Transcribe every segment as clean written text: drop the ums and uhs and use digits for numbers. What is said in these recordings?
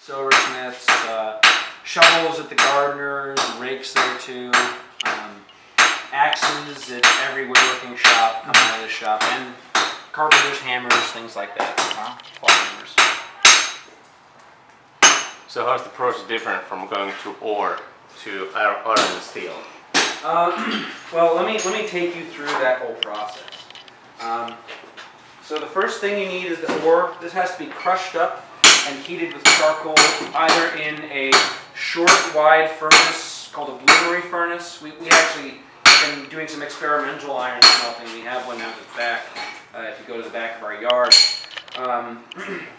silversmiths, shovels at the gardeners, rakes there too, axes at every woodworking shop, come out of this shop, and carpenters, hammers, things like that. Claw hammers. So how's the process different from going to ore to iron and steel? Well, let me take you through that whole process. So the first thing you need is the ore. This has to be crushed up and heated with charcoal, either in a short, wide furnace called a bloomery furnace. We actually been doing some experimental iron smelting. We have one out the back, if you go to the back of our yard.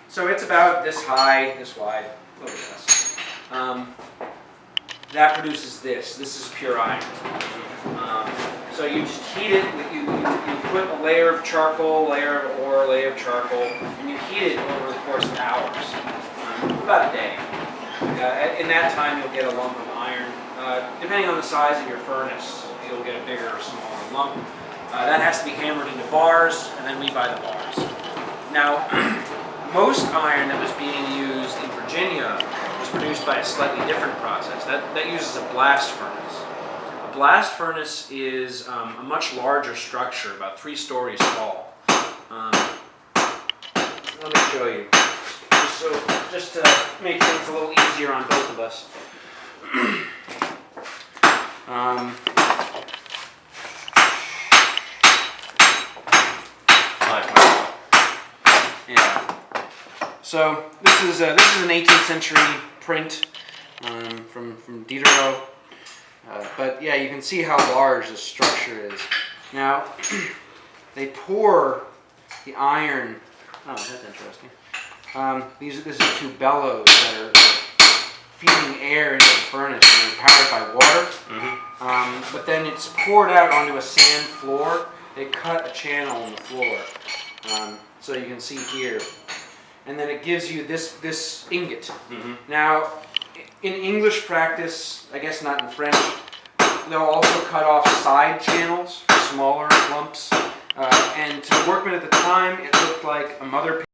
So it's about this high, this wide, look at this. That produces this. This is pure iron. So you just heat it, you put a layer of charcoal, layer of ore, layer of charcoal, and you heat it over the course of hours, about a day. In that time you'll get a lump of iron. Depending on the size of your furnace, you'll get a bigger or smaller lump. That has to be hammered into bars, and then we buy the bars. Now, most iron that was being used in Virginia was produced by a slightly different process. That uses a blast furnace. A blast furnace is a much larger structure, about 3 stories tall. Let me show you, just to make things a little easier on both of us. Yeah. So this is an 18th century print from Diderot. But yeah, you can see how large this structure is. Now, they pour the iron. Oh, that's interesting. This is 2 bellows that are feeding air into the furnace, and they're powered by water. But then it's poured out onto a sand floor. They cut a channel in the floor, so you can see here, and then it gives you this ingot. Now, in English practice, I guess not in French, they'll also cut off side channels, smaller lumps, and to the workmen at the time, it looked like a mother